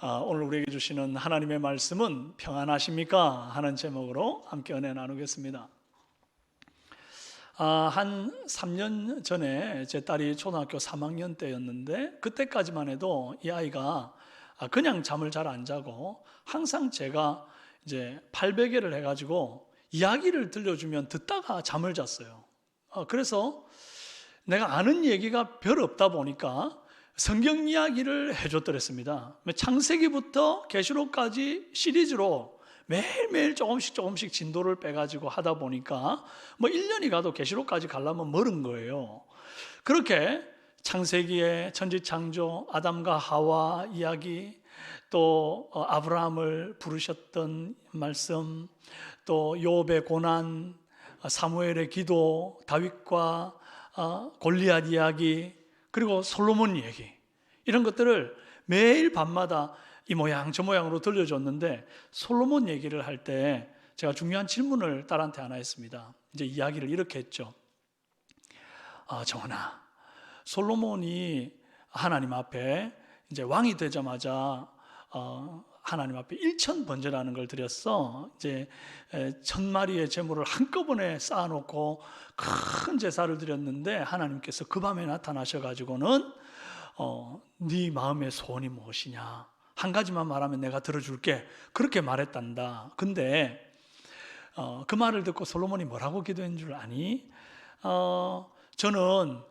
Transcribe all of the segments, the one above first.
오늘 우리에게 주시는 하나님의 말씀은 평안하십니까? 하는 제목으로 함께 은혜 나누겠습니다. 한 3년 전에 제 딸이 초등학교 3학년 때였는데, 그때까지만 해도 이 아이가 그냥 잠을 잘 안 자고 항상 제가 이제 팔베개를 해가지고 이야기를 들려주면 듣다가 잠을 잤어요. 그래서 내가 아는 얘기가 별 없다 보니까 성경 이야기를 해줬더랬습니다. 창세기부터 계시록까지 시리즈로 매일매일 조금씩 진도를 빼가지고 하다 보니까 1년이 가도 계시록까지 가려면 멀은 거예요. 그렇게 창세기의 천지창조, 아담과 하와 이야기, 또 아브라함을 부르셨던 말씀, 또 욥의 고난, 사무엘의 기도, 다윗과 골리앗 이야기, 그리고 솔로몬 얘기, 이런 것들을 매일 밤마다 이 모양 저 모양으로 들려줬는데, 솔로몬 얘기를 할 때 제가 중요한 질문을 딸한테 하나 했습니다. 이제 이야기를 이렇게 했죠. 정원아, 솔로몬이 하나님 앞에 이제 왕이 되자마자 하나님 앞에 1,000번제라는 걸 드렸어. 이제 1,000마리의 제물을 한꺼번에 쌓아놓고 큰 제사를 드렸는데, 하나님께서 그 밤에 나타나셔가지고는 네 마음의 소원이 무엇이냐, 한 가지만 말하면 내가 들어줄게, 그렇게 말했단다. 근데 그 말을 듣고 솔로몬이 뭐라고 기도한 줄 아니? 저는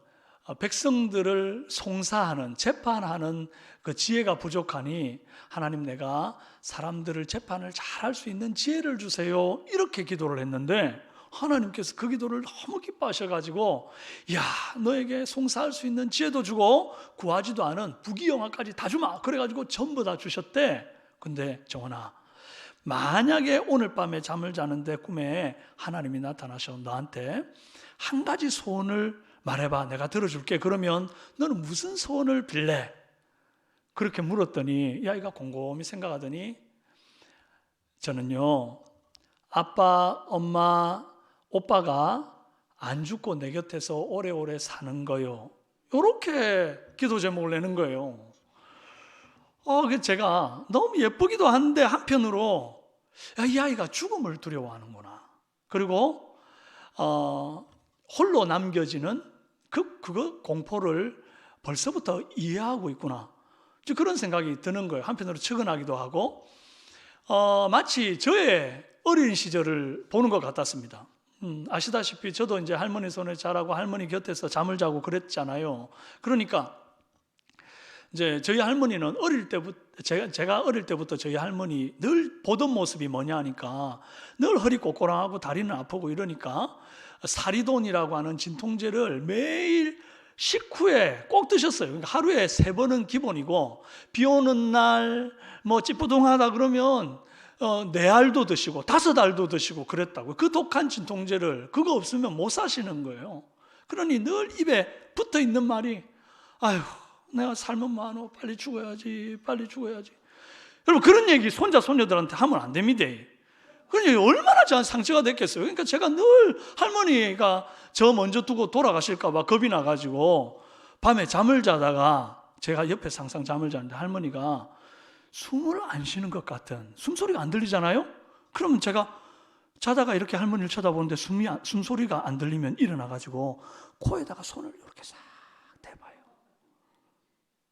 백성들을 송사하는, 재판하는 그 지혜가 부족하니 하나님, 내가 사람들을 재판을 잘할 수 있는 지혜를 주세요, 이렇게 기도를 했는데, 하나님께서 그 기도를 너무 기뻐하셔가지고, 야, 너에게 송사할 수 있는 지혜도 주고 구하지도 않은 부귀영화까지 다 주마, 그래가지고 전부 다 주셨대. 근데 정원아, 만약에 오늘 밤에 잠을 자는데 꿈에 하나님이 나타나셔 너한테 한 가지 소원을 말해봐, 내가 들어줄게. 그러면 너는 무슨 소원을 빌래? 그렇게 물었더니 이 아이가 곰곰이 생각하더니, 저는요, 아빠, 엄마, 오빠가 안 죽고 내 곁에서 오래오래 사는 거요, 이렇게 기도 제목을 내는 거예요. 제가 너무 예쁘기도 한데 한편으로 이 아이가 죽음을 두려워하는구나, 그리고 홀로 남겨지는 그거 공포를 벌써부터 이해하고 있구나, 그런 생각이 드는 거예요. 한편으로 측은하기도 하고, 마치 저의 어린 시절을 보는 것 같았습니다. 아시다시피 저도 이제 할머니 손에 자라고 할머니 곁에서 잠을 자고 그랬잖아요. 그러니까 이제 저희 할머니는 어릴 때부터, 제가 어릴 때부터 저희 할머니 늘 보던 모습이 뭐냐 하니까, 늘 허리 꼬꼬랑하고 다리는 아프고 이러니까 사리돈이라고 하는 진통제를 매일 식후에 꼭 드셨어요. 그러니까 하루에 3번은 기본이고, 비 오는 날 찌뿌둥하다 그러면 4알도 드시고 5알도 드시고 그랬다고. 그 독한 진통제를, 그거 없으면 못 사시는 거예요. 그러니 늘 입에 붙어 있는 말이, 아휴, 내가 삶은 많어, 빨리 죽어야지, 빨리 죽어야지. 여러분, 그런 얘기 손자 손녀들한테 하면 안 됩니다. 그러니 얼마나 저한 상처가 됐겠어요. 그러니까 제가 늘 할머니가 저 먼저 두고 돌아가실까 봐 겁이 나가지고 밤에 잠을 자다가, 제가 옆에서 항상 잠을 자는데 할머니가 숨을 안 쉬는 것 같은, 숨소리가 안 들리잖아요. 그러면 제가 자다가 이렇게 할머니를 쳐다보는데 숨소리가 안 들리면 일어나가지고 코에다가 손을 이렇게 싹 대봐요.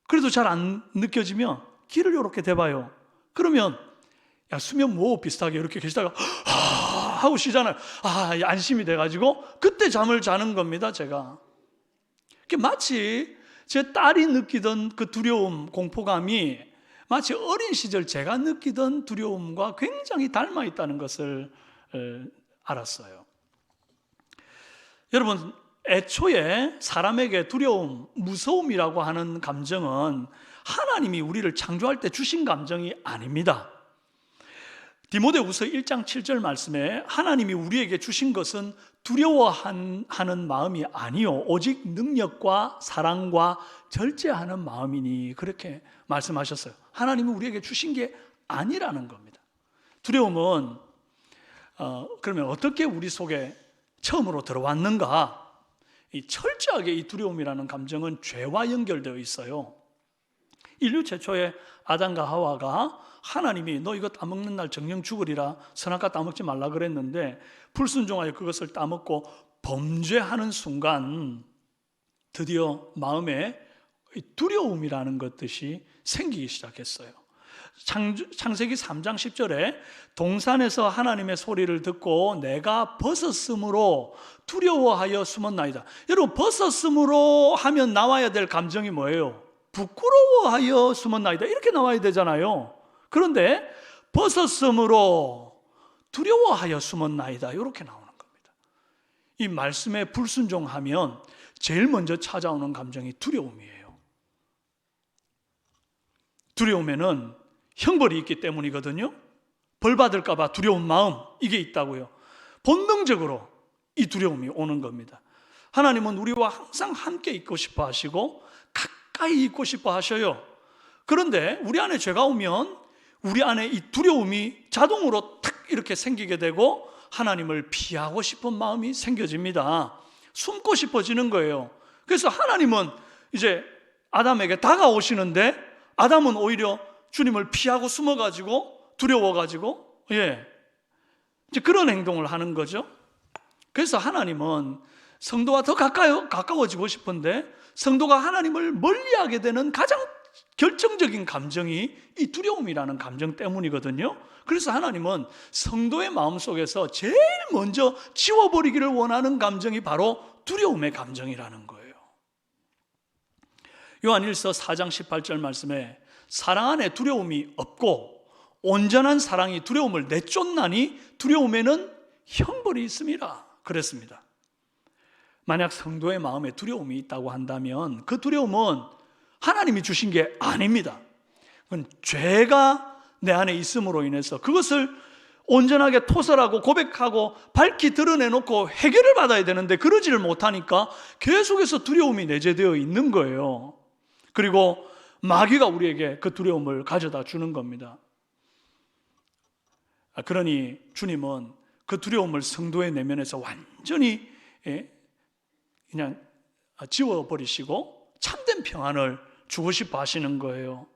그래도 잘 안 느껴지면 귀를 이렇게 대봐요. 그러면 수면 무호흡 비슷하게 이렇게 계시다가 하고 쉬잖아요. 안심이 돼가지고 그때 잠을 자는 겁니다, 제가. 마치 제 딸이 느끼던 그 두려움, 공포감이 마치 어린 시절 제가 느끼던 두려움과 굉장히 닮아 있다는 것을 알았어요. 여러분, 애초에 사람에게 두려움, 무서움이라고 하는 감정은 하나님이 우리를 창조할 때 주신 감정이 아닙니다. 디모데후서 1장 7절 말씀에 하나님이 우리에게 주신 것은 두려워하는 마음이 아니요 오직 능력과 사랑과 절제하는 마음이니, 그렇게 말씀하셨어요. 하나님이 우리에게 주신 게 아니라는 겁니다. 두려움은 그러면 어떻게 우리 속에 처음으로 들어왔는가? 철저하게 이 두려움이라는 감정은 죄와 연결되어 있어요. 인류 최초의 아담과 하와가 하나님이 너 이거 따먹는 날 정령 죽으리라, 선악과 따먹지 말라 그랬는데 불순종하여 그것을 따먹고 범죄하는 순간 드디어 마음에 두려움이라는 것이 생기기 시작했어요. 창세기 3장 10절에 동산에서 하나님의 소리를 듣고 내가 벗었으므로 두려워하여 숨었나이다. 여러분, 벗었으므로 하면 나와야 될 감정이 뭐예요? 부끄러워하여 숨었나이다, 이렇게 나와야 되잖아요. 그런데 벗었으므로 두려워하여 숨었나이다, 이렇게 나오는 겁니다. 이 말씀에 불순종하면 제일 먼저 찾아오는 감정이 두려움이에요. 두려움에는 형벌이 있기 때문이거든요. 벌 받을까 봐 두려운 마음, 이게 있다고요. 본능적으로 이 두려움이 오는 겁니다. 하나님은 우리와 항상 함께 있고 싶어 하시고 가까이 있고 싶어 하셔요. 그런데 우리 안에 죄가 오면 우리 안에 이 두려움이 자동으로 탁 이렇게 생기게 되고 하나님을 피하고 싶은 마음이 생겨집니다. 숨고 싶어지는 거예요. 그래서 하나님은 이제 아담에게 다가오시는데 아담은 오히려 주님을 피하고 숨어가지고 두려워가지고 이제 그런 행동을 하는 거죠. 그래서 하나님은 성도와 더 가까워지고 싶은데 성도가 하나님을 멀리하게 되는 가장 결정적인 감정이 이 두려움이라는 감정 때문이거든요. 그래서 하나님은 성도의 마음속에서 제일 먼저 지워버리기를 원하는 감정이 바로 두려움의 감정이라는 거예요. 요한일서 4장 18절 말씀에 사랑 안에 두려움이 없고 온전한 사랑이 두려움을 내쫓나니 두려움에는 형벌이 있음이라 그랬습니다. 만약 성도의 마음에 두려움이 있다고 한다면 그 두려움은 하나님이 주신 게 아닙니다. 그건 죄가 내 안에 있음으로 인해서 그것을 온전하게 토설하고 고백하고 밝히 드러내놓고 해결을 받아야 되는데 그러지를 못하니까 계속해서 두려움이 내재되어 있는 거예요. 그리고 마귀가 우리에게 그 두려움을 가져다 주는 겁니다. 그러니 주님은 그 두려움을 성도의 내면에서 완전히 그냥 지워버리시고 참된 평안을 주고 싶어 하시는 거예요.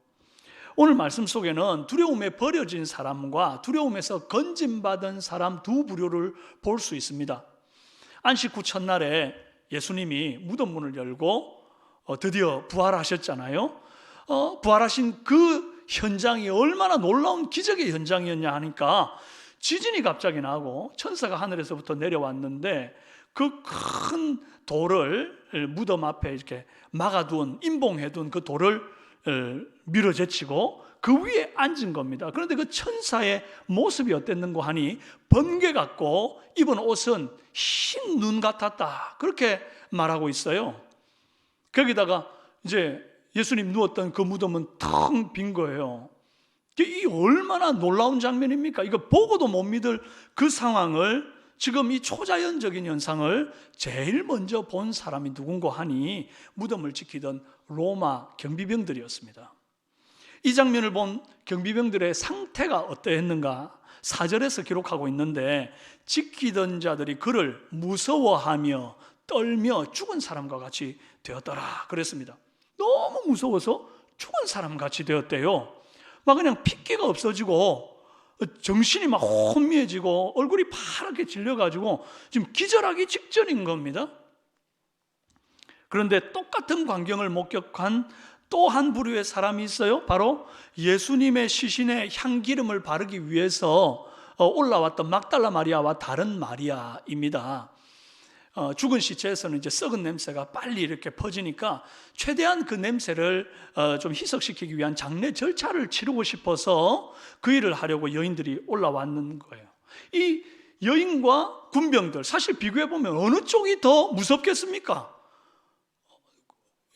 오늘 말씀 속에는 두려움에 버려진 사람과 두려움에서 건짐받은 사람 두 부류를 볼 수 있습니다. 안식 후 첫날에 예수님이 무덤 문을 열고 드디어 부활하셨잖아요. 부활하신 그 현장이 얼마나 놀라운 기적의 현장이었냐 하니까 지진이 갑자기 나고 천사가 하늘에서부터 내려왔는데 그 큰 돌을 무덤 앞에 이렇게 막아둔, 임봉해둔 그 돌을 밀어제치고 그 위에 앉은 겁니다. 그런데 그 천사의 모습이 어땠는고 하니 번개 같고 입은 옷은 흰 눈 같았다, 그렇게 말하고 있어요. 거기다가 이제 예수님 누웠던 그 무덤은 텅 빈 거예요. 이 얼마나 놀라운 장면입니까? 이거 보고도 못 믿을 그 상황을, 지금 이 초자연적인 현상을 제일 먼저 본 사람이 누군고 하니 무덤을 지키던 로마 경비병들이었습니다. 이 장면을 본 경비병들의 상태가 어떠했는가 4절에서 기록하고 있는데 지키던 자들이 그를 무서워하며 떨며 죽은 사람과 같이 되었더라 그랬습니다. 너무 무서워서 죽은 사람 같이 되었대요. 막 그냥 핏기가 없어지고 정신이 막 혼미해지고 얼굴이 파랗게 질려가지고 지금 기절하기 직전인 겁니다. 그런데 똑같은 광경을 목격한 또 한 부류의 사람이 있어요. 바로 예수님의 시신에 향기름을 바르기 위해서 올라왔던 막달라 마리아와 다른 마리아입니다. 죽은 시체에서는 이제 썩은 냄새가 빨리 이렇게 퍼지니까 최대한 그 냄새를 좀 희석시키기 위한 장례 절차를 치르고 싶어서 그 일을 하려고 여인들이 올라왔는 거예요. 이 여인과 군병들, 사실 비교해보면 어느 쪽이 더 무섭겠습니까?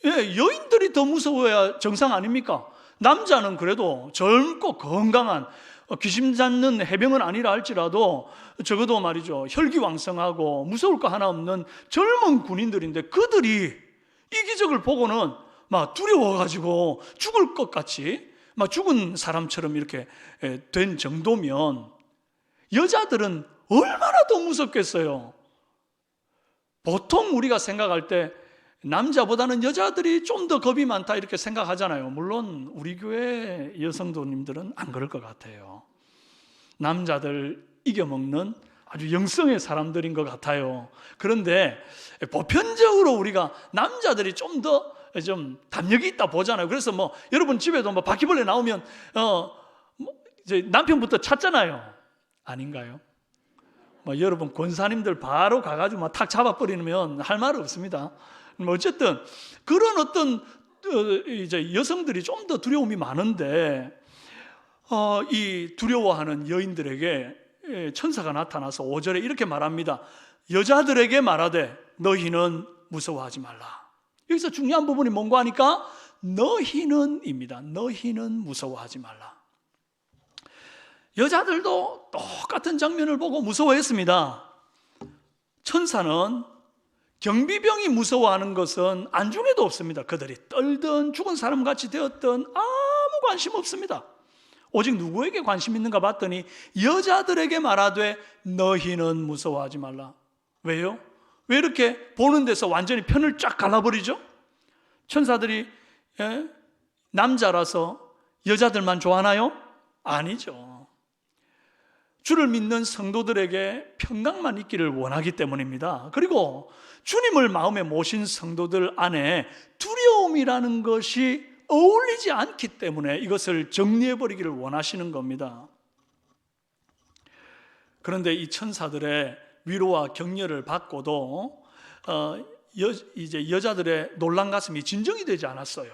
여인들이 더 무서워야 정상 아닙니까? 남자는 그래도 젊고 건강한 귀신 잡는 해병은 아니라 할지라도 적어도 말이죠, 혈기왕성하고 무서울 거 하나 없는 젊은 군인들인데 그들이 이 기적을 보고는 막 두려워가지고 죽을 것 같이 막 죽은 사람처럼 이렇게 된 정도면 여자들은 얼마나 더 무섭겠어요. 보통 우리가 생각할 때 남자보다는 여자들이 좀 더 겁이 많다 이렇게 생각하잖아요. 물론 우리 교회 여성도님들은 안 그럴 것 같아요. 남자들 이겨먹는 아주 영성의 사람들인 것 같아요. 그런데 보편적으로 우리가 남자들이 좀 더 담력이 있다 보잖아요. 그래서 여러분 집에도 바퀴벌레 나오면 이제 남편부터 찾잖아요. 아닌가요? 여러분 권사님들 바로 가가지고 탁 잡아버리면 할 말 없습니다. 어쨌든 그런 어떤 이제 여성들이 좀 더 두려움이 많은데 이 두려워하는 여인들에게 천사가 나타나서 5절에 이렇게 말합니다. 여자들에게 말하되 너희는 무서워하지 말라. 여기서 중요한 부분이 뭔가 하니까 너희는입니다. 너희는 무서워하지 말라. 여자들도 똑같은 장면을 보고 무서워했습니다. 천사는 경비병이 무서워하는 것은 안중에도 없습니다. 그들이 떨든 죽은 사람같이 되었든 아무 관심 없습니다. 오직 누구에게 관심 있는가 봤더니 여자들에게 말하되 너희는 무서워하지 말라. 왜요? 왜 이렇게 보는 데서 완전히 편을 쫙 갈라버리죠? 천사들이 남자라서 여자들만 좋아하나요? 아니죠. 주를 믿는 성도들에게 평강만 있기를 원하기 때문입니다. 그리고 주님을 마음에 모신 성도들 안에 두려움이라는 것이 어울리지 않기 때문에 이것을 정리해버리기를 원하시는 겁니다. 그런데 이 천사들의 위로와 격려를 받고도 이제 여자들의 놀란 가슴이 진정이 되지 않았어요.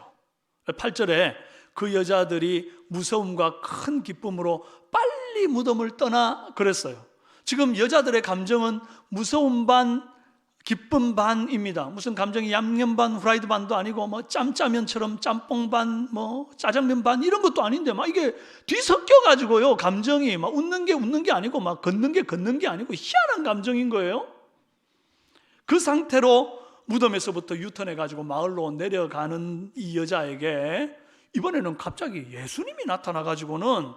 8절에 그 여자들이 무서움과 큰 기쁨으로 빨리 무덤을 떠나 그랬어요. 지금 여자들의 감정은 무서움 반 기쁨 반입니다. 무슨 감정이 양념 반 후라이드 반도 아니고 짬짜면처럼 짬뽕 반 짜장면 반 이런 것도 아닌데 이게 뒤섞여 가지고요. 감정이 웃는 게 아니고 걷는 게 아니고 희한한 감정인 거예요. 그 상태로 무덤에서부터 유턴해 가지고 마을로 내려가는 이 여자에게 이번에는 갑자기 예수님이 나타나 가지고는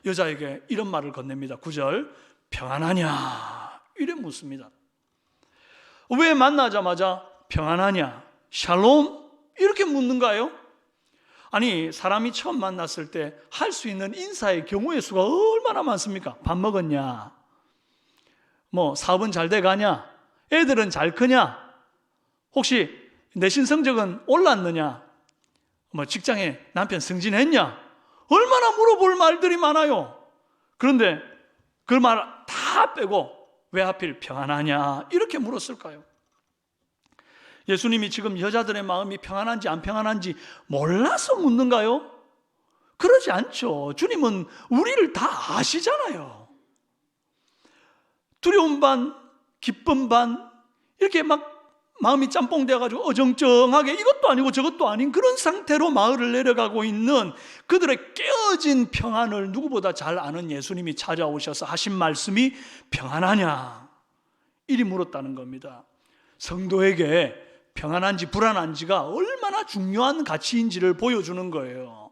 여자에게 이런 말을 건넵니다. 9절 평안하냐 이래 묻습니다. 왜 만나자마자 평안하냐 샬롬 이렇게 묻는가요? 아니 사람이 처음 만났을 때 할 수 있는 인사의 경우의 수가 얼마나 많습니까? 밥 먹었냐? 사업은 잘 돼가냐? 애들은 잘 크냐? 혹시 내신 성적은 올랐느냐? 직장에 남편 승진했냐? 얼마나 물어볼 말들이 많아요. 그런데 그 말 다 빼고 왜 하필 평안하냐 이렇게 물었을까요? 예수님이 지금 여자들의 마음이 평안한지 안 평안한지 몰라서 묻는가요? 그러지 않죠. 주님은 우리를 다 아시잖아요. 두려움 반 기쁨 반 이렇게 마음이 짬뽕 되어가지고 어정쩡하게 이것도 아니고 저것도 아닌 그런 상태로 마을을 내려가고 있는 그들의 깨어진 평안을 누구보다 잘 아는 예수님이 찾아오셔서 하신 말씀이 평안하냐 이리 물었다는 겁니다. 성도에게 평안한지 불안한지가 얼마나 중요한 가치인지를 보여주는 거예요.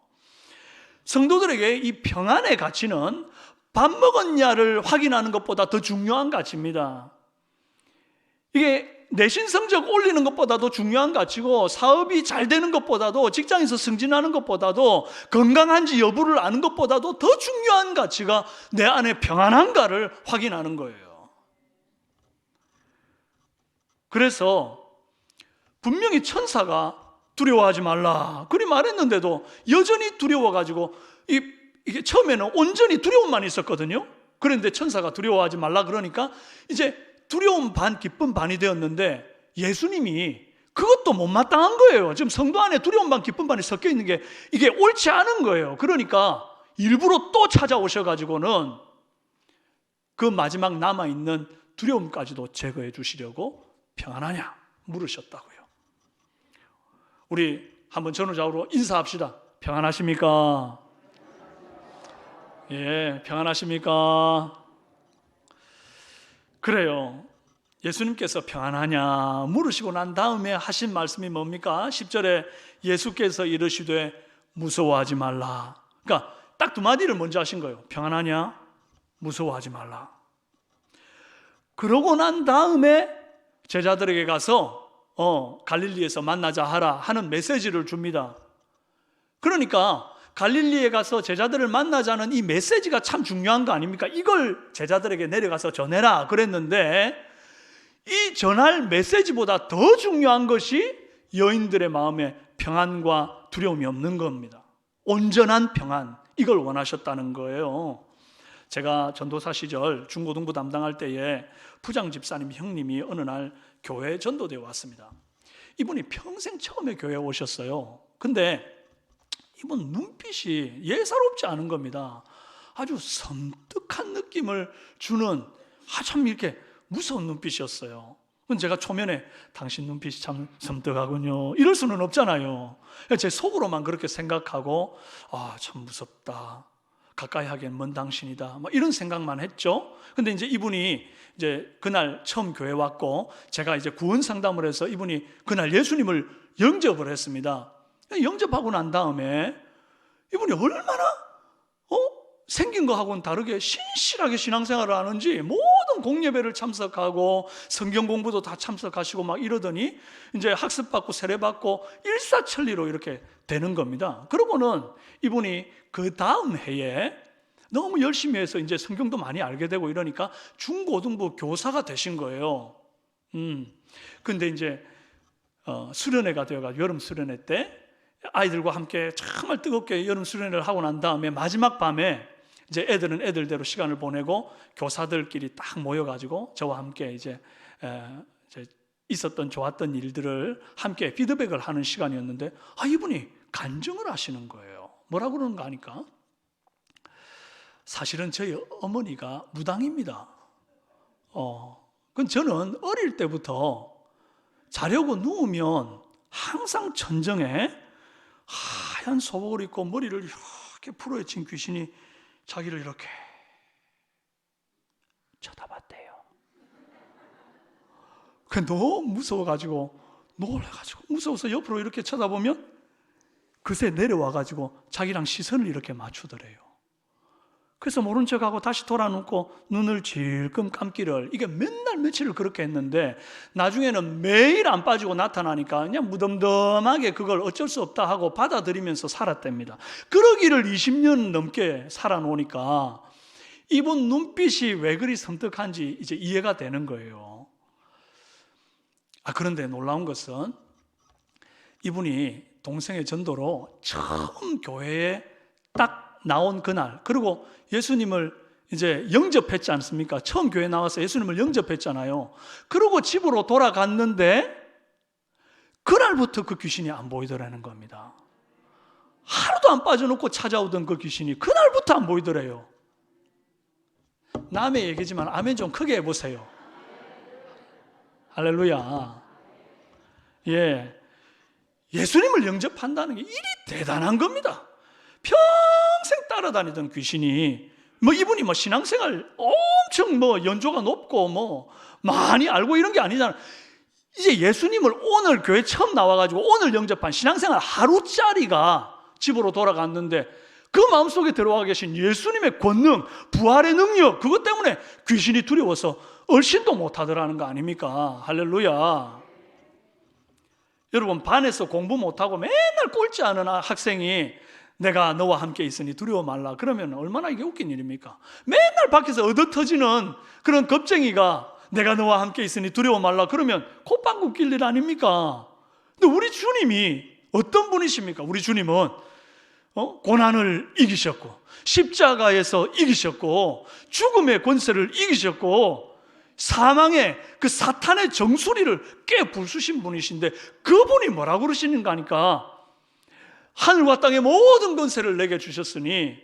성도들에게 이 평안의 가치는 밥 먹었냐를 확인하는 것보다 더 중요한 가치입니다. 이게 내신 성적 올리는 것보다도 중요한 가치고 사업이 잘 되는 것보다도 직장에서 승진하는 것보다도 건강한지 여부를 아는 것보다도 더 중요한 가치가 내 안에 평안한가를 확인하는 거예요. 그래서 분명히 천사가 두려워하지 말라 그리 말했는데도 여전히 두려워가지고 이게 처음에는 온전히 두려움만 있었거든요. 그런데 천사가 두려워하지 말라 그러니까 이제 두려움 반 기쁨 반이 되었는데 예수님이 그것도 못마땅한 거예요. 지금 성도 안에 두려움 반 기쁨 반이 섞여 있는 게 이게 옳지 않은 거예요. 그러니까 일부러 또 찾아오셔가지고는 그 마지막 남아있는 두려움까지도 제거해 주시려고 평안하냐 물으셨다고요. 우리 한번 전후좌우로 인사합시다. 평안하십니까? 예, 평안하십니까? 그래요. 예수님께서 평안하냐 물으시고 난 다음에 하신 말씀이 뭡니까? 10절에 예수께서 이르시되 무서워하지 말라. 그러니까 딱 두 마디를 먼저 하신 거예요. 평안하냐? 무서워하지 말라. 그러고 난 다음에 제자들에게 가서 갈릴리에서 만나자 하라 하는 메시지를 줍니다. 그러니까 갈릴리에 가서 제자들을 만나자는 이 메시지가 참 중요한 거 아닙니까? 이걸 제자들에게 내려가서 전해라 그랬는데, 이 전할 메시지보다 더 중요한 것이 여인들의 마음에 평안과 두려움이 없는 겁니다. 온전한 평안, 이걸 원하셨다는 거예요. 제가 전도사 시절 중고등부 담당할 때에 부장 집사님 형님이 어느 날 교회에 전도되어 왔습니다. 이분이 평생 처음에 교회에 오셨어요. 근데 이분 눈빛이 예사롭지 않은 겁니다. 아주 섬뜩한 느낌을 주는 참 이렇게 무서운 눈빛이었어요. 제가 초면에 당신 눈빛이 참 섬뜩하군요, 이럴 수는 없잖아요. 제 속으로만 그렇게 생각하고 참 무섭다, 가까이 하기엔 먼 당신이다, 이런 생각만 했죠. 근데 이제 이분이 이제 그날 처음 교회 왔고, 제가 이제 구원 상담을 해서 이분이 그날 예수님을 영접을 했습니다. 영접하고 난 다음에 이분이 얼마나 생긴 거하고는 다르게 신실하게 신앙생활을 하는지 모든 공예배를 참석하고 성경 공부도 다 참석하시고 막 이러더니 이제 학습받고 세례받고 일사천리로 이렇게 되는 겁니다. 그러고는 이분이 그 다음 해에 너무 열심히 해서 이제 성경도 많이 알게 되고 이러니까 중고등부 교사가 되신 거예요. 근데 이제 수련회가 되어가지고 여름 수련회 때 아이들과 함께 정말 뜨겁게 여름 수련회를 하고 난 다음에 마지막 밤에 이제 애들은 애들대로 시간을 보내고 교사들끼리 딱 모여가지고 저와 함께 이제 있었던 좋았던 일들을 함께 피드백을 하는 시간이었는데, 이분이 간증을 하시는 거예요. 뭐라고 그러는가 하니까, 사실은 저희 어머니가 무당입니다. 저는 어릴 때부터 자려고 누우면 항상 천정에 하얀 소복을 입고 머리를 이렇게 풀어헤친 귀신이 자기를 이렇게 쳐다봤대요. 너무 무서워가지고 놀라가지고 무서워서 옆으로 이렇게 쳐다보면 그새 내려와가지고 자기랑 시선을 이렇게 맞추더래요. 그래서 모른 척하고 다시 돌아눕고 눈을 질끔 감기를, 이게 맨날 며칠을 그렇게 했는데 나중에는 매일 안 빠지고 나타나니까 그냥 무덤덤하게 그걸 어쩔 수 없다 하고 받아들이면서 살았답니다. 그러기를 20년 넘게 살아놓으니까 이분 눈빛이 왜 그리 섬뜩한지 이제 이해가 되는 거예요. 그런데 놀라운 것은 이분이 동생의 전도로 처음 교회에 딱 나온 그날, 그리고 예수님을 이제 영접했지 않습니까? 처음 교회 나와서 예수님을 영접했잖아요. 그리고 집으로 돌아갔는데 그날부터 그 귀신이 안 보이더라는 겁니다. 하루도 안 빠져놓고 찾아오던 그 귀신이 그날부터 안 보이더래요. 남의 얘기지만 아멘 좀 크게 해보세요. 할렐루야. 예수님을 영접한다는 게 일이 대단한 겁니다. 평생 따라다니던 귀신이 이분이 신앙생활 엄청 연조가 높고 많이 알고 이런 게 아니잖아요. 이제 예수님을 오늘 교회 처음 나와가지고 오늘 영접한 신앙생활 하루짜리가 집으로 돌아갔는데 그 마음속에 들어와 계신 예수님의 권능, 부활의 능력, 그것 때문에 귀신이 두려워서 얼씬도 못하더라는 거 아닙니까? 할렐루야. 여러분, 반에서 공부 못하고 맨날 꼴찌하는 학생이 내가 너와 함께 있으니 두려워 말라 그러면 얼마나 이게 웃긴 일입니까? 맨날 밖에서 얻어터지는 그런 겁쟁이가 내가 너와 함께 있으니 두려워 말라 그러면 콧방귀 낄 일 아닙니까? 근데 우리 주님이 어떤 분이십니까? 우리 주님은 고난을 이기셨고 십자가에서 이기셨고 죽음의 권세를 이기셨고 사망의 그 사탄의 정수리를 깨부수신 분이신데, 그분이 뭐라고 그러시는가 하니까 하늘과 땅의 모든 권세를 내게 주셨으니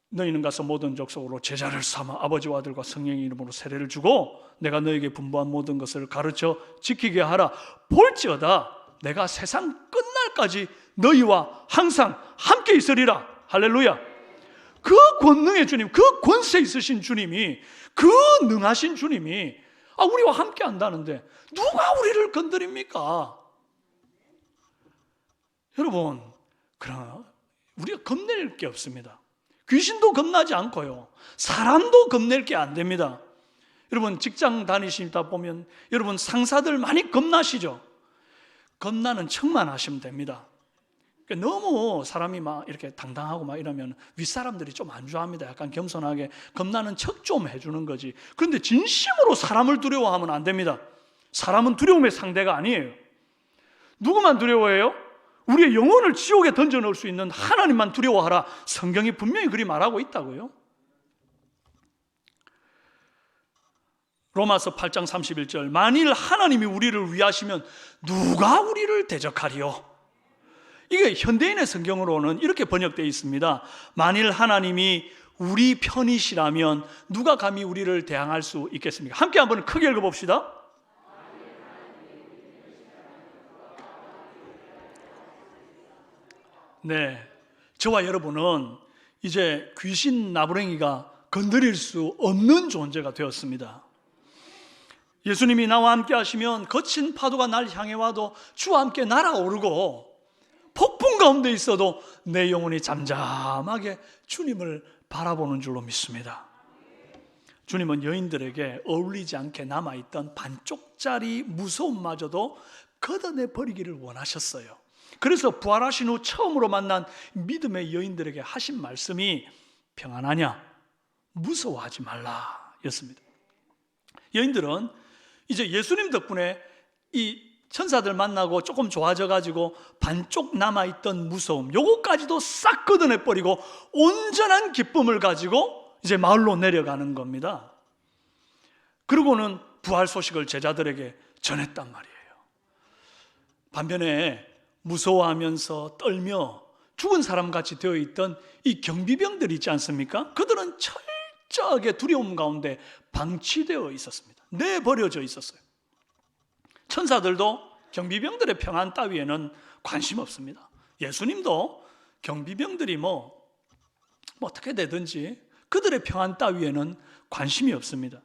너희는 가서 모든 족속으로 제자를 삼아 아버지와 아들과 성령의 이름으로 세례를 주고 내가 너에게 분부한 모든 것을 가르쳐 지키게 하라. 볼지어다 내가 세상 끝날까지 너희와 항상 함께 있으리라. 할렐루야. 그 권능의 주님, 그 권세 있으신 주님이, 그 능하신 주님이 우리와 함께 한다는데 누가 우리를 건드립니까? 여러분, 그러나 우리가 겁낼 게 없습니다. 귀신도 겁나지 않고요, 사람도 겁낼 게 안 됩니다. 여러분 직장 다니시다 보면 여러분 상사들 많이 겁나시죠? 겁나는 척만 하시면 됩니다. 너무 사람이 막 이렇게 당당하고 막 이러면 윗사람들이 좀 안 좋아합니다. 약간 겸손하게 겁나는 척 좀 해주는 거지. 그런데 진심으로 사람을 두려워하면 안 됩니다. 사람은 두려움의 상대가 아니에요. 누구만 두려워해요? 우리의 영혼을 지옥에 던져 넣을 수 있는 하나님만 두려워하라. 성경이 분명히 그리 말하고 있다고요. 로마서 8장 31절, 만일 하나님이 우리를 위하시면 누가 우리를 대적하리요? 이게 현대인의 성경으로는 이렇게 번역되어 있습니다. 만일 하나님이 우리 편이시라면 누가 감히 우리를 대항할 수 있겠습니까? 함께 한번 크게 읽어봅시다. 네, 저와 여러분은 이제 귀신 나부랭이가 건드릴 수 없는 존재가 되었습니다. 예수님이 나와 함께 하시면 거친 파도가 날 향해 와도 주와 함께 날아오르고 폭풍 가운데 있어도 내 영혼이 잠잠하게 주님을 바라보는 줄로 믿습니다. 주님은 여인들에게 어울리지 않게 남아있던 반쪽짜리 무서움마저도 걷어내 버리기를 원하셨어요. 그래서 부활하신 후 처음으로 만난 믿음의 여인들에게 하신 말씀이 평안하냐? 무서워하지 말라 였습니다. 여인들은 이제 예수님 덕분에 이 천사들 만나고 조금 좋아져가지고 반쪽 남아있던 무서움 요거까지도 싹 걷어내버리고 온전한 기쁨을 가지고 이제 마을로 내려가는 겁니다. 그러고는 부활 소식을 제자들에게 전했단 말이에요. 반면에 무서워하면서 떨며 죽은 사람같이 되어있던 이 경비병들이 있지 않습니까? 그들은 철저하게 두려움 가운데 방치되어 있었습니다. 내버려져 있었어요. 천사들도 경비병들의 평안 따위에는 관심 없습니다. 예수님도 경비병들이 뭐 어떻게 되든지 그들의 평안 따위에는 관심이 없습니다.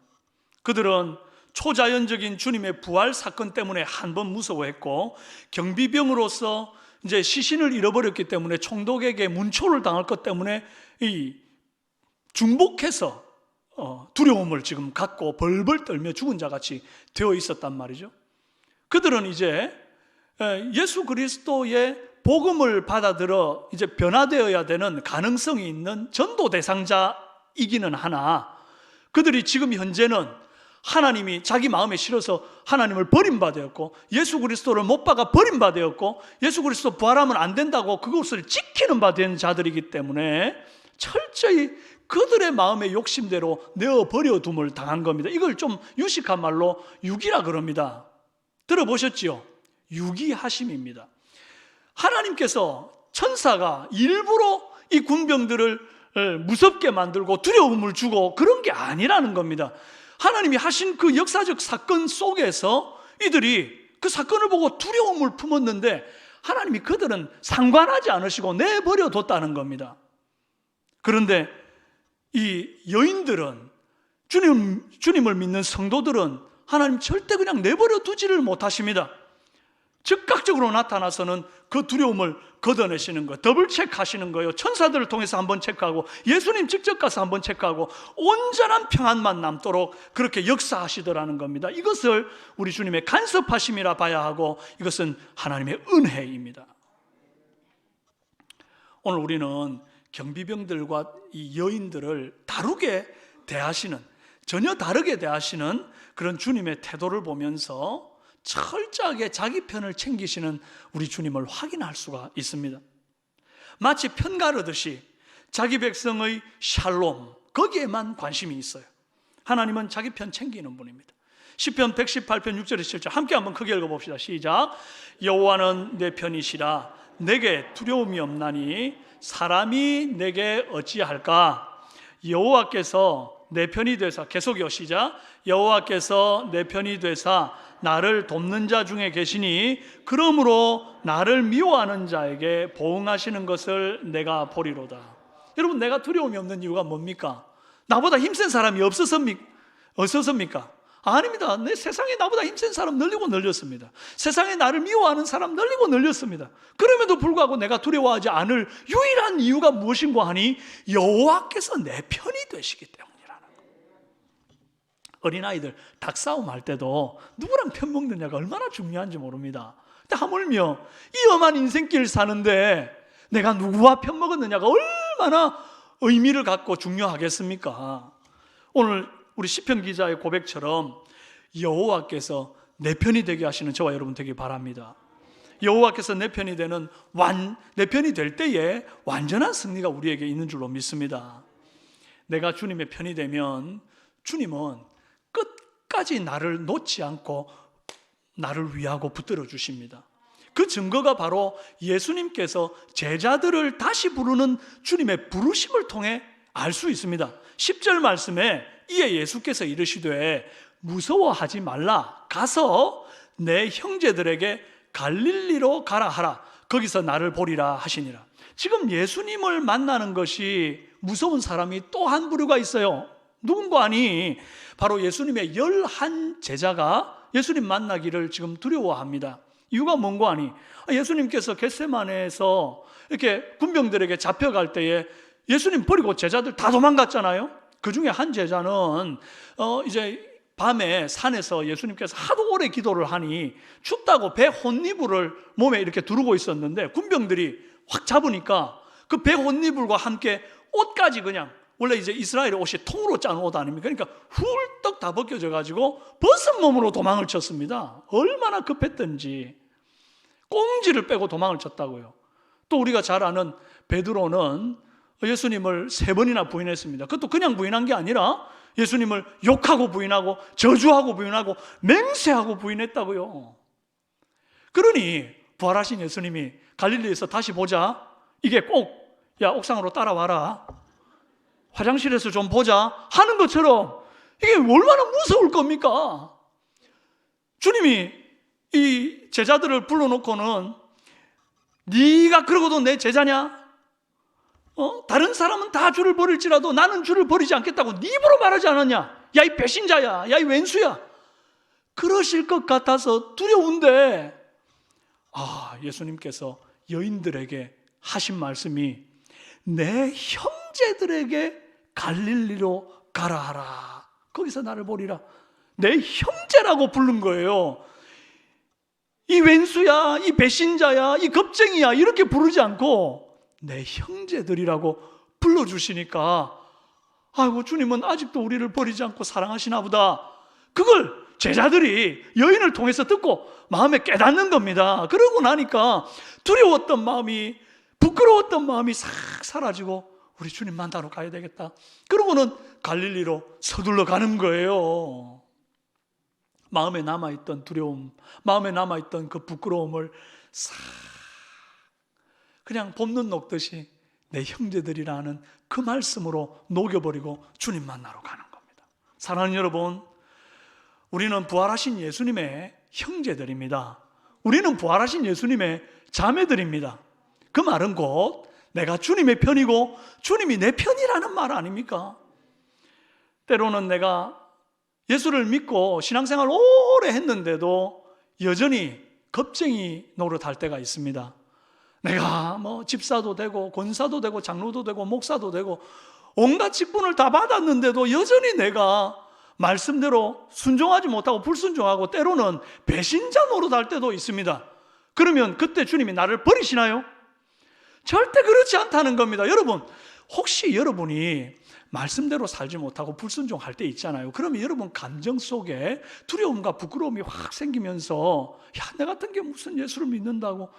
그들은 초자연적인 주님의 부활 사건 때문에 한 번 무서워했고, 경비병으로서 이제 시신을 잃어버렸기 때문에 총독에게 문초를 당할 것 때문에 이 중복해서 두려움을 지금 갖고 벌벌 떨며 죽은 자같이 되어 있었단 말이죠. 그들은 이제 예수 그리스도의 복음을 받아들여 이제 변화되어야 되는 가능성이 있는 전도 대상자이기는 하나, 그들이 지금 현재는 하나님이 자기 마음에 실어서 하나님을 버림받았고, 예수 그리스도를 못 박아 버림받았고, 예수 그리스도 부활하면 안 된다고 그것을 지키는 바 된 자들이기 때문에 철저히 그들의 마음의 욕심대로 내어버려 둠을 당한 겁니다. 이걸 좀 유식한 말로 유기라 그럽니다. 들어보셨지요? 유기하심입니다. 하나님께서 천사가 일부러 이 군병들을 무섭게 만들고 두려움을 주고 그런 게 아니라는 겁니다. 하나님이 하신 그 역사적 사건 속에서 이들이 그 사건을 보고 두려움을 품었는데 하나님이 그들은 상관하지 않으시고 내버려 뒀다는 겁니다. 그런데 이 여인들은, 주님을 믿는 성도들은 하나님 절대 그냥 내버려 두지를 못하십니다. 즉각적으로 나타나서는 그 두려움을 걷어내시는 거예요. 더블 체크하시는 거예요. 천사들을 통해서 한번 체크하고 예수님 직접 가서 한번 체크하고 온전한 평안만 남도록 그렇게 역사하시더라는 겁니다. 이것을 우리 주님의 간섭하심이라 봐야 하고, 이것은 하나님의 은혜입니다. 오늘 우리는 경비병들과 이 여인들을 다르게 대하시는, 전혀 다르게 대하시는 그런 주님의 태도를 보면서 철저하게 자기 편을 챙기시는 우리 주님을 확인할 수가 있습니다. 마치 편가르듯이 자기 백성의 샬롬, 거기에만 관심이 있어요. 하나님은 자기 편 챙기는 분입니다. 시편 118편 6절에 7절 함께 한번 크게 읽어봅시다. 시작. 여호와는 내 편이시라. 내게 두려움이 없나니 사람이 내게 어찌할까. 여호와께서 내 편이 되사, 계속요, 시작. 여호와께서 내 편이 되사 나를 돕는 자 중에 계시니 그러므로 나를 미워하는 자에게 보응하시는 것을 내가 보리로다. 여러분, 내가 두려움이 없는 이유가 뭡니까? 나보다 힘센 사람이 없어서입니까? 아닙니다. 내 세상에 나보다 힘센 사람 널리고 널렸습니다. 세상에 나를 미워하는 사람 널리고 널렸습니다. 그럼에도 불구하고 내가 두려워하지 않을 유일한 이유가 무엇인가 하니 여호와께서 내 편이 되시기 때문이라는 것. 어린아이들 닭싸움 할 때도 누구랑 편먹느냐가 얼마나 중요한지 모릅니다. 근데 하물며 이 험한 인생길 사는데 내가 누구와 편먹었느냐가 얼마나 의미를 갖고 중요하겠습니까? 오늘 우리 시편 기자의 고백처럼 여호와께서 내 편이 되게 하시는 저와 여러분 되길 바랍니다. 여호와께서 내 편이 될 때에 완전한 승리가 우리에게 있는 줄로 믿습니다. 내가 주님의 편이 되면 주님은 끝까지 나를 놓지 않고 나를 위하고 붙들어 주십니다. 그 증거가 바로 예수님께서 제자들을 다시 부르는 주님의 부르심을 통해 알 수 있습니다. 10절 말씀에 이에 예수께서 이르시되 무서워하지 말라, 가서 내 형제들에게 갈릴리로 가라 하라, 거기서 나를 보리라 하시니라. 지금 예수님을 만나는 것이 무서운 사람이 또 한 부류가 있어요. 누군가 아니 바로 예수님의 11 제자가 예수님 만나기를 지금 두려워합니다. 이유가 뭔가 아니, 예수님께서 겟세마네에서 이렇게 군병들에게 잡혀갈 때에 예수님 버리고 제자들 다 도망갔잖아요. 그 중에 한 제자는 이제 밤에 산에서 예수님께서 하도 오래 기도를 하니 춥다고 배 혼이불을 몸에 이렇게 두르고 있었는데 군병들이 확 잡으니까 그 배 혼이불과 함께 옷까지 그냥, 원래 이제 이스라엘의 옷이 통으로 짠 옷 아닙니까? 그러니까 훌떡 다 벗겨져 가지고 벗은 몸으로 도망을 쳤습니다. 얼마나 급했던지 꽁지를 빼고 도망을 쳤다고요. 또 우리가 잘 아는 베드로는 예수님을 3번이나 부인했습니다. 그것도 그냥 부인한 게 아니라 예수님을 욕하고 부인하고 저주하고 부인하고 맹세하고 부인했다고요. 그러니 부활하신 예수님이 갈릴리에서 다시 보자, 이게 꼭 야 옥상으로 따라와라, 화장실에서 좀 보자 하는 것처럼 이게 얼마나 무서울 겁니까? 주님이 이 제자들을 불러놓고는 네가 그러고도 내 제자냐? 다른 사람은 다 주를 버릴지라도 나는 주를 버리지 않겠다고 네 입으로 말하지 않았냐? 야 이 배신자야, 야 이 왼수야, 그러실 것 같아서 두려운데, 예수님께서 여인들에게 하신 말씀이 내 형제들에게 갈릴리로 가라 하라, 거기서 나를 보리라. 내 형제라고 부른 거예요. 이 왼수야, 이 배신자야, 이 겁쟁이야 이렇게 부르지 않고 내 형제들이라고 불러주시니까, 아이고 주님은 아직도 우리를 버리지 않고 사랑하시나 보다, 그걸 제자들이 여인을 통해서 듣고 마음에 깨닫는 겁니다. 그러고 나니까 두려웠던 마음이, 부끄러웠던 마음이 싹 사라지고 우리 주님 만나러 가야 되겠다, 그러고는 갈릴리로 서둘러 가는 거예요. 마음에 남아있던 두려움, 마음에 남아있던 그 부끄러움을 싹 그냥 봄눈 녹듯이 내 형제들이라는 그 말씀으로 녹여버리고 주님 만나러 가는 겁니다. 사랑하는 여러분, 우리는 부활하신 예수님의 형제들입니다. 우리는 부활하신 예수님의 자매들입니다. 그 말은 곧 내가 주님의 편이고 주님이 내 편이라는 말 아닙니까? 때로는 내가 예수를 믿고 신앙생활 오래 했는데도 여전히 겁쟁이 노릇할 때가 있습니다. 내가 집사도 되고 권사도 되고 장로도 되고 목사도 되고 온갖 직분을 다 받았는데도 여전히 내가 말씀대로 순종하지 못하고 불순종하고 때로는 배신자 노릇할 때도 있습니다. 그러면 그때 주님이 나를 버리시나요? 절대 그렇지 않다는 겁니다. 여러분, 혹시 여러분이 말씀대로 살지 못하고 불순종할 때 있잖아요. 그러면 여러분 감정 속에 두려움과 부끄러움이 확 생기면서, 야, 내 같은 게 무슨 예수를 믿는다고,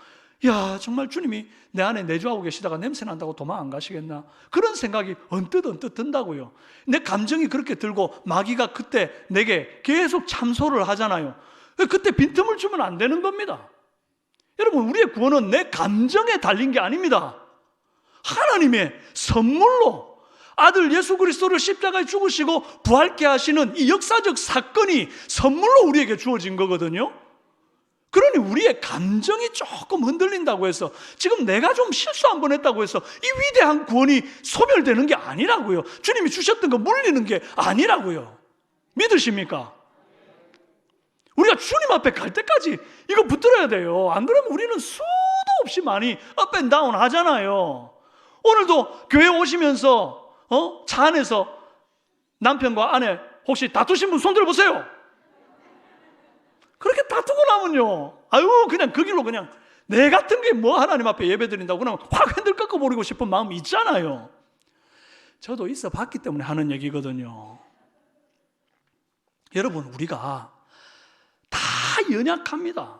야 정말 주님이 내 안에 내주하고 계시다가 냄새 난다고 도망 안 가시겠나, 그런 생각이 언뜻 든다고요. 내 감정이 그렇게 들고 마귀가 그때 내게 계속 참소를 하잖아요. 그때 빈틈을 주면 안 되는 겁니다. 여러분, 우리의 구원은 내 감정에 달린 게 아닙니다. 하나님의 선물로 아들 예수 그리스도를 십자가에 죽으시고 부활케 하시는 이 역사적 사건이 선물로 우리에게 주어진 거거든요. 그러니 우리의 감정이 조금 흔들린다고 해서, 지금 내가 좀 실수 한 번 했다고 해서 이 위대한 구원이 소멸되는 게 아니라고요. 주님이 주셨던 거 물리는 게 아니라고요. 믿으십니까? 우리가 주님 앞에 갈 때까지 이거 붙들어야 돼요. 안 그러면 우리는 수도 없이 많이 업앤다운 하잖아요. 오늘도 교회 오시면서 차 안에서 남편과 아내 혹시 다투신 분 손 들어보세요. 그렇게 다투고 나면요, 아유 그냥 그 길로 그냥 내 같은 게 뭐 하나님 앞에 예배 드린다고 그러면 확 핸들 꺾어버리고 싶은 마음이 있잖아요. 저도 있어 봤기 때문에 하는 얘기거든요. 여러분, 우리가 다 연약합니다.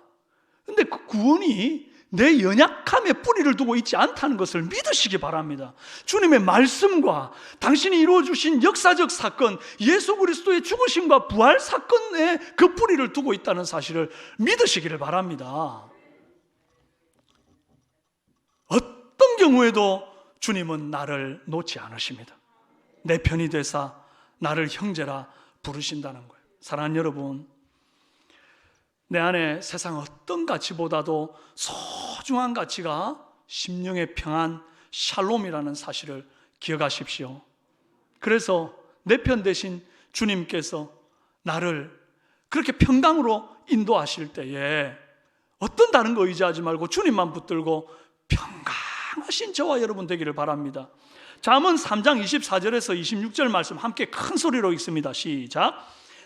근데 그 구원이 내 연약함에 뿌리를 두고 있지 않다는 것을 믿으시기 바랍니다. 주님의 말씀과 당신이 이루어주신 역사적 사건, 예수 그리스도의 죽으심과 부활 사건에 그 뿌리를 두고 있다는 사실을 믿으시기를 바랍니다. 어떤 경우에도 주님은 나를 놓지 않으십니다. 내 편이 되사 나를 형제라 부르신다는 거예요. 사랑하는 여러분, 내 안에 세상 어떤 가치보다도 소중한 가치가 심령의 평안, 샬롬이라는 사실을 기억하십시오. 그래서 내 편 되신 주님께서 나를 그렇게 평강으로 인도하실 때에 어떤 다른 거 의지하지 말고 주님만 붙들고 평강하신 저와 여러분 되기를 바랍니다. 잠언 3장 24절에서 26절 말씀 함께 큰 소리로 읽습니다. 시작.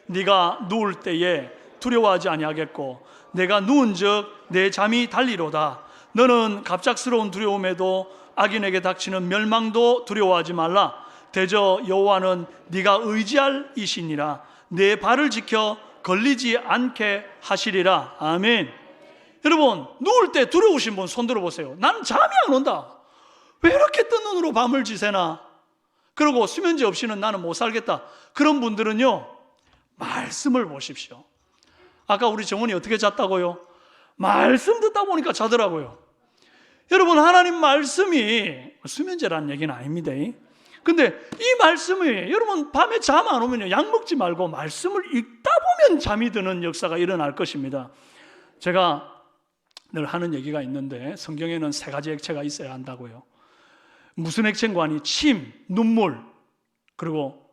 네가 누울 때에 두려워하지 아니하겠고 내가 누운즉 내 잠이 달리로다. 너는 갑작스러운 두려움에도 악인에게 닥치는 멸망도 두려워하지 말라. 대저 여호와는 네가 의지할 이시니라. 내 발을 지켜 걸리지 않게 하시리라. 아멘. 여러분, 누울 때 두려우신 분 손 들어보세요. 나는 잠이 안 온다. 왜 이렇게 뜬 눈으로 밤을 지새나? 그리고 수면제 없이는 나는 못 살겠다. 그런 분들은요, 말씀을 보십시오. 아까 우리 정원이 어떻게 잤다고요? 말씀 듣다 보니까 자더라고요. 여러분, 하나님 말씀이 수면제라는 얘기는 아닙니다. 근데 이 말씀이 여러분 밤에 잠 안 오면요, 약 먹지 말고 말씀을 읽다 보면 잠이 드는 역사가 일어날 것입니다. 제가 늘 하는 얘기가 있는데 성경에는 세 가지 액체가 있어야 한다고요. 무슨 액체인가? 침, 눈물, 그리고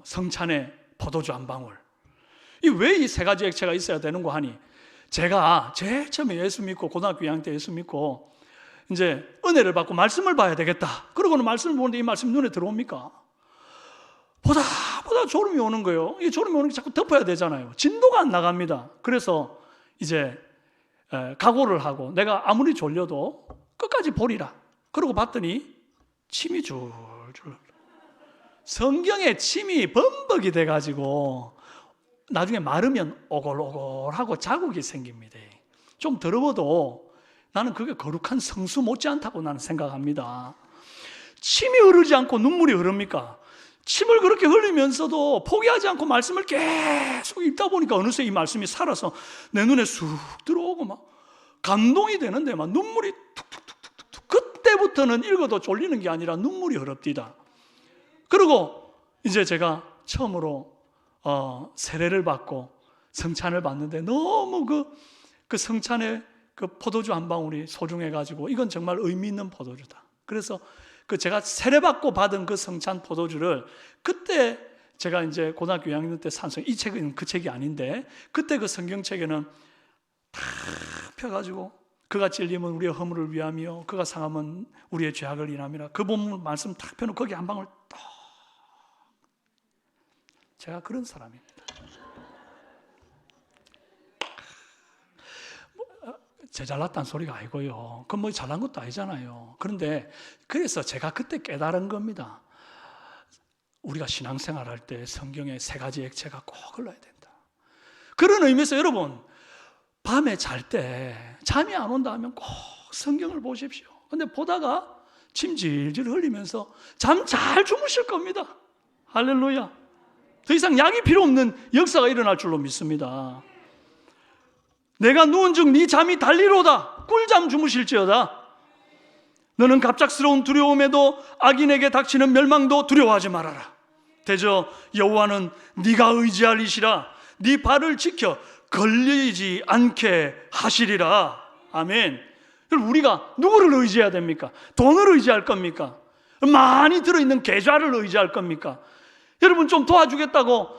성찬의 포도주 한 방울. 왜 이 세 가지 액체가 있어야 되는 거 하니, 제가 제일 처음에 예수 믿고 고등학교 2학년 때 예수 믿고 이제 은혜를 받고 말씀을 봐야 되겠다. 그러고는 말씀을 보는데 이 말씀이 눈에 들어옵니까? 보다 졸음이 오는 거예요. 이 졸음이 오는 게 자꾸 덮어야 되잖아요. 진도가 안 나갑니다. 그래서 이제 각오를 하고 내가 아무리 졸려도 끝까지 보리라. 그러고 봤더니 침이 줄줄, 성경에 침이 범벅이 돼가지고 나중에 마르면 오골오골하고 자국이 생깁니다. 좀 더러워도 나는 그게 거룩한 성수 못지않다고 나는 생각합니다. 침이 흐르지 않고 눈물이 흐릅니까? 침을 그렇게 흘리면서도 포기하지 않고 말씀을 계속 읽다 보니까 어느새 이 말씀이 살아서 내 눈에 쑥 들어오고 막 감동이 되는데 막 눈물이 툭툭툭툭툭. 그때부터는 읽어도 졸리는 게 아니라 눈물이 흐릅디다. 그리고 이제 제가 처음으로 세례를 받고 성찬을 받는데 너무 그 성찬의 그 포도주 한 방울이 소중해가지고 이건 정말 의미 있는 포도주다. 그래서 그 제가 세례받고 받은 그 성찬 포도주를 그때 제가 이제 고등학교 2학년 때 산성, 이 책은 그 책이 아닌데 그때 그 성경책에는 다 펴가지고 그가 찔림은 우리의 허물을 위함이요 그가 상함은 우리의 죄악을 인함이라, 그 본문 말씀 딱 펴놓고 거기 한 방울 딱. 제가 그런 사람입니다. 제 잘났다는 소리가 아니고요. 그건 뭐 잘난 것도 아니잖아요. 그런데 그래서 제가 그때 깨달은 겁니다. 우리가 신앙생활 할 때 성경에 세 가지 액체가 꼭 흘러야 된다. 그런 의미에서 여러분, 밤에 잘 때 잠이 안 온다 하면 꼭 성경을 보십시오. 근데 보다가 침 질질 흘리면서 잠 잘 주무실 겁니다. 할렐루야. 더 이상 약이 필요 없는 역사가 일어날 줄로 믿습니다. 내가 누운즉 네 잠이 달리로다. 꿀잠 주무실지어다. 너는 갑작스러운 두려움에도 악인에게 닥치는 멸망도 두려워하지 말아라. 대저 여호와는 네가 의지할 이시라. 네 발을 지켜 걸리지 않게 하시리라. 아멘. 우리가 누구를 의지해야 됩니까? 돈을 의지할 겁니까? 많이 들어있는 계좌를 의지할 겁니까? 여러분 좀 도와주겠다고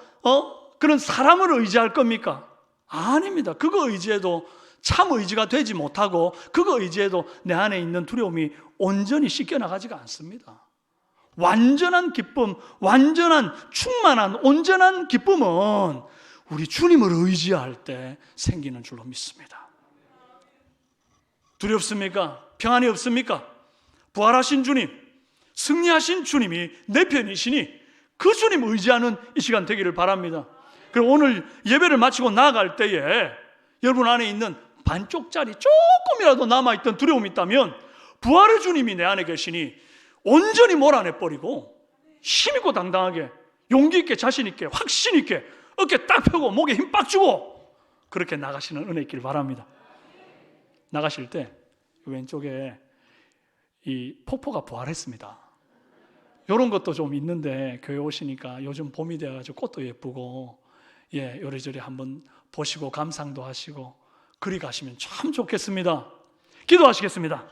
그런 사람을 의지할 겁니까? 아닙니다. 그거 의지해도 참 의지가 되지 못하고 그거 의지해도 내 안에 있는 두려움이 온전히 씻겨나가지가 않습니다. 완전한 기쁨, 완전한 충만한 온전한 기쁨은 우리 주님을 의지할 때 생기는 줄로 믿습니다. 두렵습니까? 평안이 없습니까? 부활하신 주님, 승리하신 주님이 내 편이시니 그 주님 의지하는 이 시간 되기를 바랍니다. 그리고 오늘 예배를 마치고 나아갈 때에 여러분 안에 있는 반쪽짜리 조금이라도 남아있던 두려움이 있다면 부활의 주님이 내 안에 계시니 온전히 몰아내버리고 힘있고 당당하게 용기 있게 자신 있게 확신 있게 어깨 딱 펴고 목에 힘 빡 주고 그렇게 나가시는 은혜 있길 바랍니다. 나가실 때 왼쪽에 이 폭포가 부활했습니다. 이런 것도 좀 있는데 교회 오시니까 요즘 봄이 되어가지고 꽃도 예쁘고 요리조리 한번 보시고 감상도 하시고 그리 가시면 참 좋겠습니다. 기도하시겠습니다.